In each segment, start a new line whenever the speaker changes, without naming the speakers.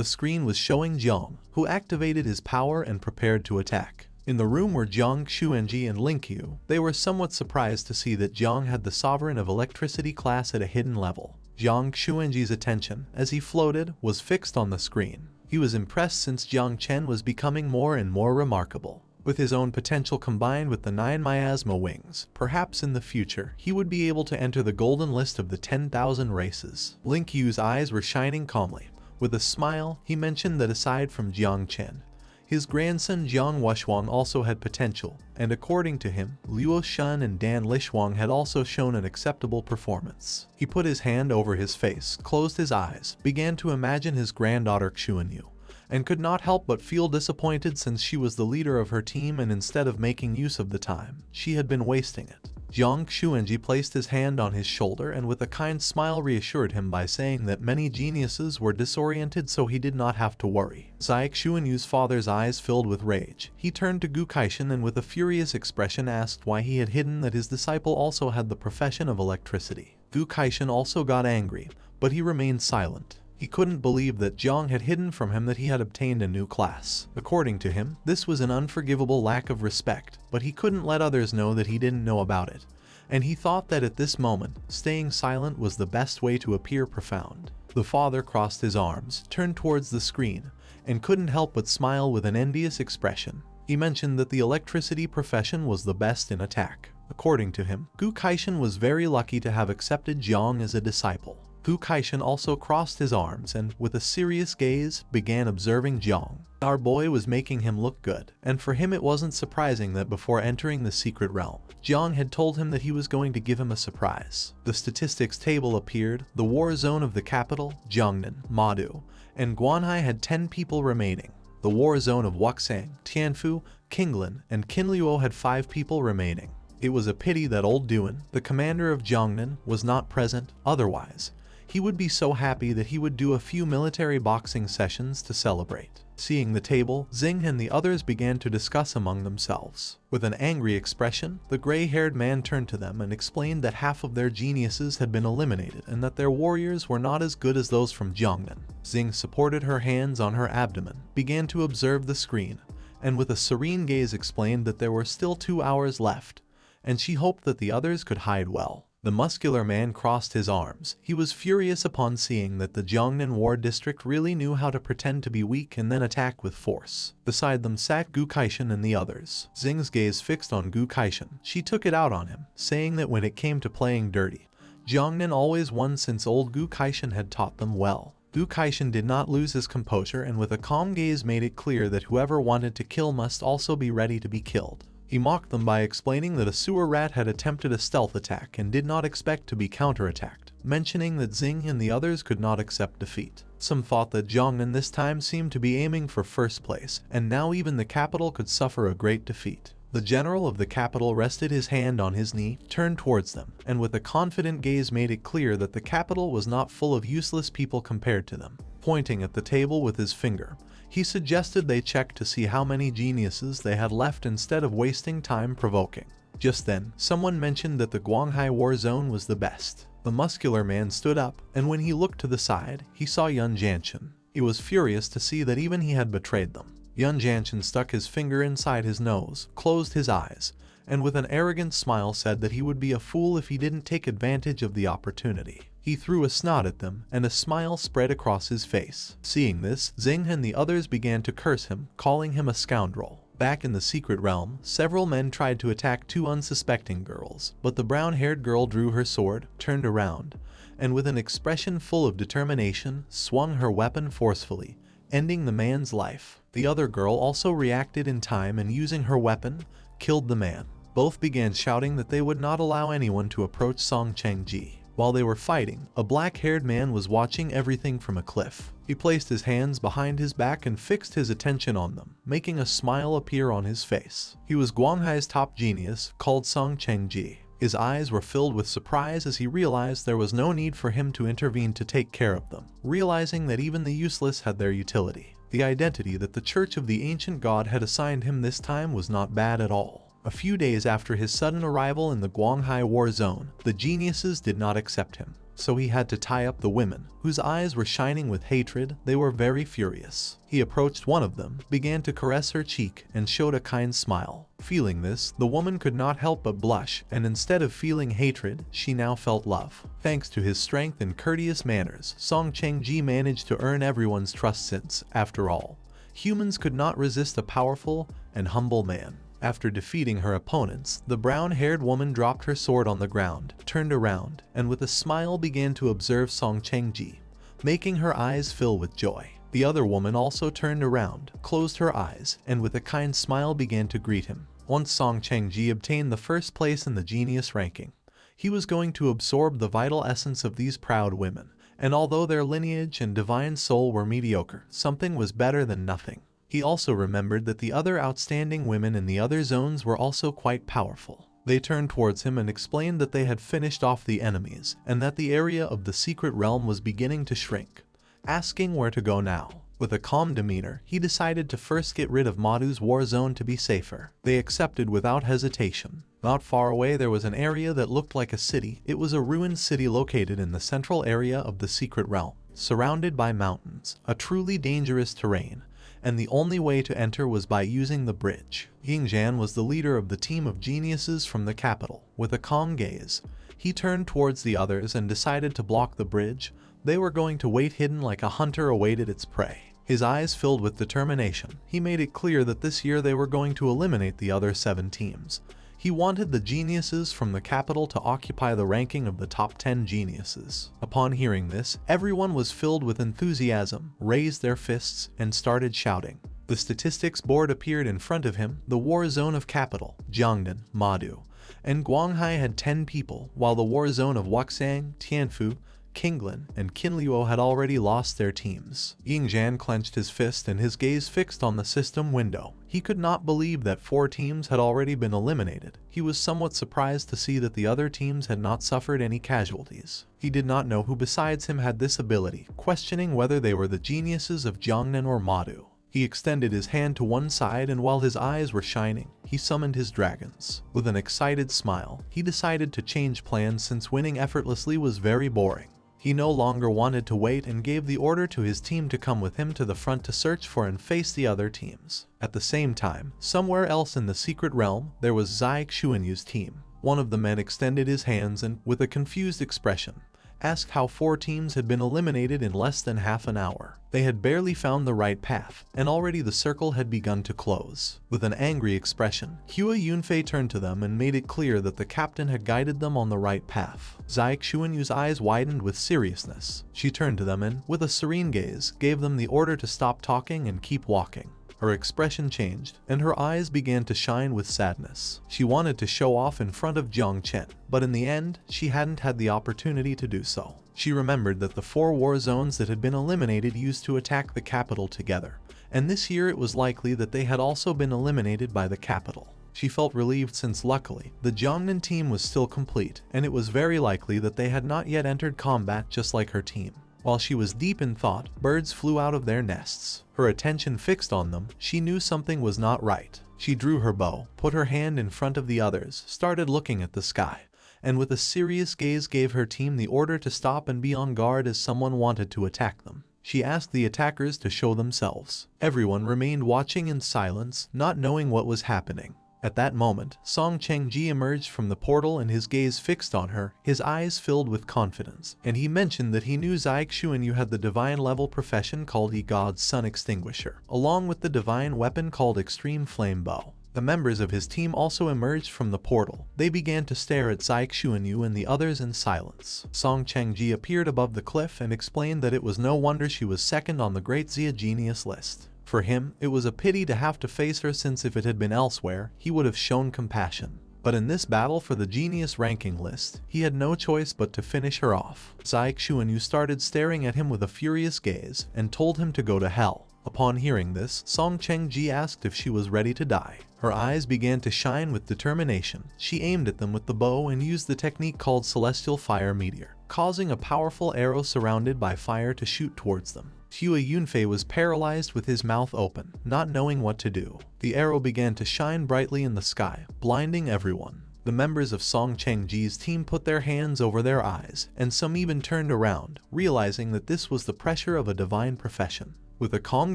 The screen was showing Jong, who activated his power and prepared to attack. In the room were Jong, Xuanji, and Linkyu. They were somewhat surprised to see that Jong had the Sovereign of Electricity class at a hidden level. Jong Xuanji's attention, as he floated, was fixed on the screen. He was impressed since Jiang Chen was becoming more and more remarkable. With his own potential combined with the 9 miasma wings, perhaps in the future, he would be able to enter the golden list of the 10,000 races. Linkyu's eyes were shining calmly. With a smile, he mentioned that aside from Jiang Chen, his grandson Jiang Wuxuang also had potential, and according to him, Luo Shun and Dan Lishuang had also shown an acceptable performance. He put his hand over his face, closed his eyes, began to imagine his granddaughter Xuanyu, and could not help but feel disappointed since she was the leader of her team and instead of making use of the time, she had been wasting it. Jiang Xuanji placed his hand on his shoulder and with a kind smile reassured him by saying that many geniuses were disoriented so he did not have to worry. Xiaoq Xuanyu's father's eyes filled with rage. He turned to Gu Kaishan and with a furious expression asked why he had hidden that his disciple also had the profession of electricity. Gu Kaishan also got angry, but he remained silent. He couldn't believe that Jong had hidden from him that he had obtained a new class. According to him, this was an unforgivable lack of respect, but he couldn't let others know that he didn't know about it, and he thought that at this moment, staying silent was the best way to appear profound. The father crossed his arms, turned towards the screen, and couldn't help but smile with an envious expression. He mentioned that the electricity profession was the best in attack. According to him, Gu Kaishan was very lucky to have accepted Jong as a disciple. Gu Kaishan also crossed his arms and, with a serious gaze, began observing Jong. Our boy was making him look good, and for him it wasn't surprising that before entering the secret realm, Jong had told him that he was going to give him a surprise. The statistics table appeared. The war zone of the capital, Jiangnan, Madu, and Guanghai had 10 people remaining. The war zone of Wuxang, Tianfu, Qinglan, and Qinluo had 5 people remaining. It was a pity that old Duan, the commander of Jiangnan, was not present, otherwise he would be so happy that he would do a few military boxing sessions to celebrate. Seeing the table, Xing and the others began to discuss among themselves. With an angry expression, the gray-haired man turned to them and explained that half of their geniuses had been eliminated and that their warriors were not as good as those from Jiangnan. Xing supported her hands on her abdomen, began to observe the screen, and with a serene gaze explained that there were still 2 hours left, and she hoped that the others could hide well. The muscular man crossed his arms. He was furious upon seeing that the Jiangnan War District really knew how to pretend to be weak and then attack with force. Beside them sat Gu Kaishan and the others. Xing's gaze fixed on Gu Kaishan. She took it out on him, saying that when it came to playing dirty, Jiangnan always won since old Gu Kaishan had taught them well. Gu Kaishan did not lose his composure and with a calm gaze made it clear that whoever wanted to kill must also be ready to be killed. He mocked them by explaining that a sewer rat had attempted a stealth attack and did not expect to be counterattacked, mentioning that Xing and the others could not accept defeat. Some thought that Jiangnan this time seemed to be aiming for first place, and now even the capital could suffer a great defeat. The general of the capital rested his hand on his knee, turned towards them, and with a confident gaze made it clear that the capital was not full of useless people compared to them. Pointing at the table with his finger, he suggested they check to see how many geniuses they had left instead of wasting time provoking. Just then, someone mentioned that the Guanghai war zone was the best. The muscular man stood up, and when he looked to the side, he saw Yun Jianchen. He was furious to see that even he had betrayed them. Yun Jianchen stuck his finger inside his nose, closed his eyes, and with an arrogant smile said that he would be a fool if he didn't take advantage of the opportunity. He threw a snot at them, and a smile spread across his face. Seeing this, Xing and the others began to curse him, calling him a scoundrel. Back in the secret realm, several men tried to attack 2 unsuspecting girls, but the brown-haired girl drew her sword, turned around, and with an expression full of determination, swung her weapon forcefully, ending the man's life. The other girl also reacted in time and using her weapon, killed the man. Both began shouting that they would not allow anyone to approach Song Chengji. While they were fighting, a black-haired man was watching everything from a cliff. He placed his hands behind his back and fixed his attention on them, making a smile appear on his face. He was Guanghai's top genius, called Song Chengji. His eyes were filled with surprise as he realized there was no need for him to intervene to take care of them, realizing that even the useless had their utility. The identity that the Church of the Ancient God had assigned him this time was not bad at all. A few days after his sudden arrival in the Guanghai war zone, the geniuses did not accept him. so he had to tie up the women, whose eyes were shining with hatred. They were very furious. He approached one of them, began to caress her cheek, and showed a kind smile. Feeling this, the woman could not help but blush, and instead of feeling hatred, she now felt love. Thanks to his strength and courteous manners, Song Chang-ji managed to earn everyone's trust since, after all, humans could not resist a powerful and humble man. After defeating her opponents, the brown-haired woman dropped her sword on the ground, turned around, and with a smile began to observe Song Chang-ji, making her eyes fill with joy. The other woman also turned around, closed her eyes, and with a kind smile began to greet him. Once Song Chang-ji obtained the first place in the genius ranking, he was going to absorb the vital essence of these proud women, and although their lineage and divine soul were mediocre, something was better than nothing. He also remembered that the other outstanding women in the other zones were also quite powerful. They turned towards him and explained that they had finished off the enemies, and that the area of the secret realm was beginning to shrink, asking where to go now. With a calm demeanor, he decided to first get rid of Madu's war zone to be safer. They accepted without hesitation. Not far away there was an area that looked like a city. It was a ruined city located in the central area of the secret realm, surrounded by mountains, a truly dangerous terrain, and the only way to enter was by using the bridge. Yingjian was the leader of the team of geniuses from the capital. With a calm gaze, he turned towards the others and decided to block the bridge. They were going to wait hidden like a hunter awaited its prey. His eyes filled with determination. He made it clear that this year they were going to eliminate the other 7 teams. He wanted the geniuses from the capital to occupy the ranking of the top 10 geniuses. Upon hearing this, everyone was filled with enthusiasm, raised their fists, and started shouting. The statistics board appeared in front of him. The war zone of capital, Jiangnan, Madu, and Guanghai had 10 people, while the war zone of Wuxiang, Tianfu, Qinglan, and Qinluo had already lost their teams. Yingjian clenched his fist and his gaze fixed on the system window. He could not believe that 4 teams had already been eliminated. He was somewhat surprised to see that the other teams had not suffered any casualties. He did not know who besides him had this ability, questioning whether they were the geniuses of Jiangnan or Madu. He extended his hand to one side, and while his eyes were shining, he summoned his dragons. With an excited smile, he decided to change plans since winning effortlessly was very boring. He no longer wanted to wait and gave the order to his team to come with him to the front to search for and face the other teams. At the same time, somewhere else in the secret realm, there was Zai Xuanyu's team. One of the men extended his hands and, with a confused expression, asked how 4 teams had been eliminated in less than half an hour. They had barely found the right path, and already the circle had begun to close. With an angry expression, Hua Yunfei turned to them and made it clear that the captain had guided them on the right path. Zai Xuanyu's eyes widened with seriousness. She turned to them and, with a serene gaze, gave them the order to stop talking and keep walking. Her expression changed, and her eyes began to shine with sadness. She wanted to show off in front of Zhang Chen, but in the end, she hadn't had the opportunity to do so. She remembered that the 4 war zones that had been eliminated used to attack the capital together, and this year it was likely that they had also been eliminated by the capital. She felt relieved since luckily, the Jiangnan team was still complete, and it was very likely that they had not yet entered combat just like her team. While she was deep in thought, birds flew out of their nests. Her attention fixed on them, she knew something was not right. She drew her bow, put her hand in front of the others, started looking at the sky, and with a serious gaze gave her team the order to stop and be on guard as someone wanted to attack them. She asked the attackers to show themselves. Everyone remained watching in silence, not knowing what was happening. At that moment, Song Chang-ji emerged from the portal and his gaze fixed on her, his eyes filled with confidence, and he mentioned that he knew Zai Xuanyu had the divine level profession called God's Sun Extinguisher, along with the divine weapon called Extreme Flame Bow. The members of his team also emerged from the portal. They began to stare at Zai Xuanyu and the others in silence. Song Chang-ji appeared above the cliff and explained that it was no wonder she was second on the Great Xia Genius list. For him, it was a pity to have to face her since if it had been elsewhere, he would have shown compassion. But in this battle for the genius ranking list, he had no choice but to finish her off. Zai Xuanyu started staring at him with a furious gaze and told him to go to hell. Upon hearing this, Song Chang-ji asked if she was ready to die. Her eyes began to shine with determination. She aimed at them with the bow and used the technique called Celestial Fire Meteor, causing a powerful arrow surrounded by fire to shoot towards them. Hua Yunfei was paralyzed with his mouth open, not knowing what to do. The arrow began to shine brightly in the sky, blinding everyone. The members of Song Chang-ji's team put their hands over their eyes, and some even turned around, realizing that this was the pressure of a divine profession. With a calm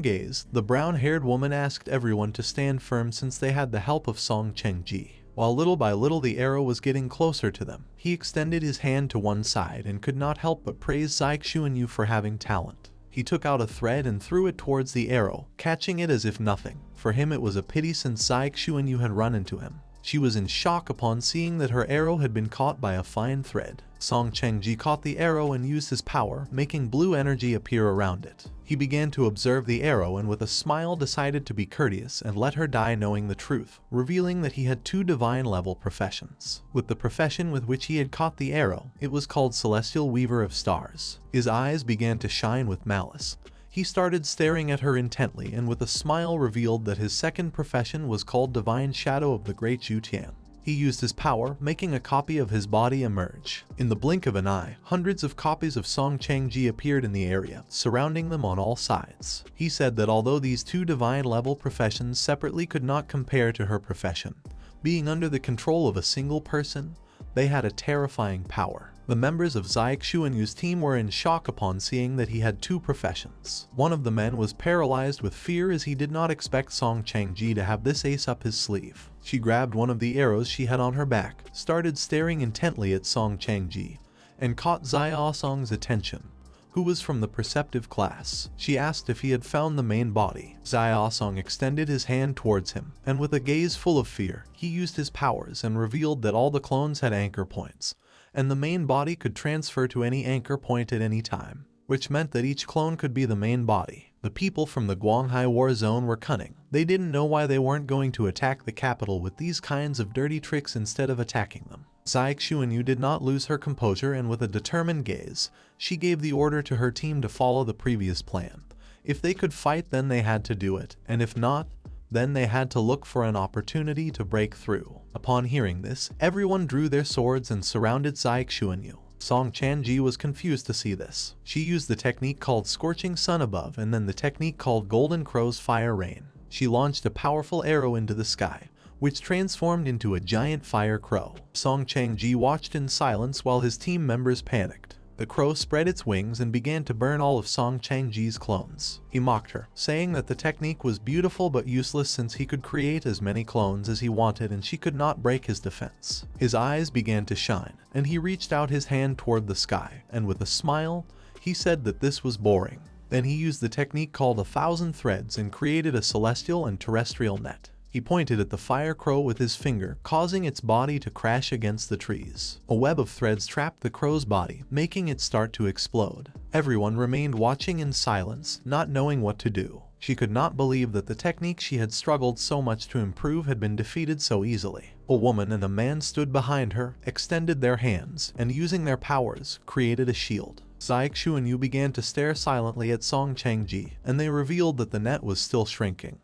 gaze, the brown-haired woman asked everyone to stand firm since they had the help of Song Chang-ji. While little by little the arrow was getting closer to them, he extended his hand to one side and could not help but praise Xiao Xuanyu for having talent. He took out a thread and threw it towards the arrow, catching it as if nothing. For him it was a pity since Xiao Xuanyu had run into him. She was in shock upon seeing that her arrow had been caught by a fine thread. Song Chang-ji caught the arrow and used his power, making blue energy appear around it. He began to observe the arrow and with a smile decided to be courteous and let her die knowing the truth, revealing that he had 2 divine-level professions. With the profession with which he had caught the arrow, it was called Celestial Weaver of Stars. His eyes began to shine with malice. He started staring at her intently and with a smile revealed that his second profession was called Divine Shadow of the Great Jutian. He used his power, making a copy of his body emerge. In the blink of an eye, hundreds of copies of Song Chang-ji appeared in the area, surrounding them on all sides. He said that although these 2 divine-level professions separately could not compare to her profession, being under the control of a single person, they had a terrifying power. The members of Xiao Xuanyu's team were in shock upon seeing that he had 2 professions. One of the men was paralyzed with fear as he did not expect Song Chang-ji to have this ace up his sleeve. She grabbed one of the arrows she had on her back, started staring intently at Song Chang-ji, and caught Xiao Song's attention, who was from the perceptive class. She asked if he had found the main body. Xiao Song extended his hand towards him, and with a gaze full of fear, he used his powers and revealed that all the clones had anchor points, and the main body could transfer to any anchor point at any time, which meant that each clone could be the main body. The people from the Guanghai war zone were cunning. They didn't know why they weren't going to attack the capital with these kinds of dirty tricks instead of attacking them. Xiao Xuanyu did not lose her composure and with a determined gaze, she gave the order to her team to follow the previous plan. If they could fight, then they had to do it, and if not, then they had to look for an opportunity to break through. Upon hearing this, everyone drew their swords and surrounded Xiao Xuanyu. Song Chang-ji was confused to see this. She used the technique called Scorching Sun Above and then the technique called Golden Crow's Fire Rain. She launched a powerful arrow into the sky, which transformed into a giant fire crow. Song Chang-ji watched in silence while his team members panicked. The crow spread its wings and began to burn all of Song Chang-ji's clones. He mocked her, saying that the technique was beautiful but useless since he could create as many clones as he wanted and she could not break his defense. His eyes began to shine, and he reached out his hand toward the sky, and with a smile, he said that this was boring. Then he used the technique called 1,000 Threads and created a celestial and terrestrial net. He pointed at the fire crow with his finger, causing its body to crash against the trees. A web of threads trapped the crow's body, making it start to explode. Everyone remained watching in silence, not knowing what to do. She could not believe that the technique she had struggled so much to improve had been defeated so easily. A woman and a man stood behind her, extended their hands, and using their powers, created a shield. Xiao Xuanyu began to stare silently at Song Chang-ji, and they revealed that the net was still shrinking,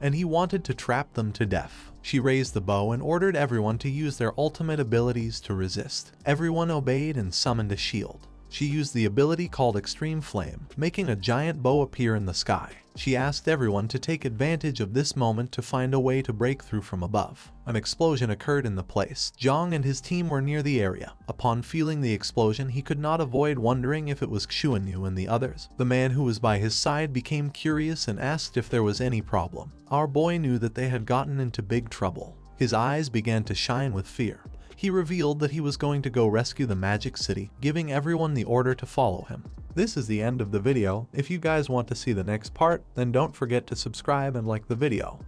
and he wanted to trap them to death. She raised the bow and ordered everyone to use their ultimate abilities to resist. Everyone obeyed and summoned a shield. She used the ability called Extreme Flame, making a giant bow appear in the sky. She asked everyone to take advantage of this moment to find a way to break through from above. An explosion occurred in the place. Jong and his team were near the area. Upon feeling the explosion, he could not avoid wondering if it was Xuanyu and the others. The man who was by his side became curious and asked if there was any problem. Our boy knew that they had gotten into big trouble. His eyes began to shine with fear. He revealed that he was going to go rescue the Magic City, giving everyone the order to follow him. This is the end of the video. If you guys want to see the next part, then don't forget to subscribe and like the video.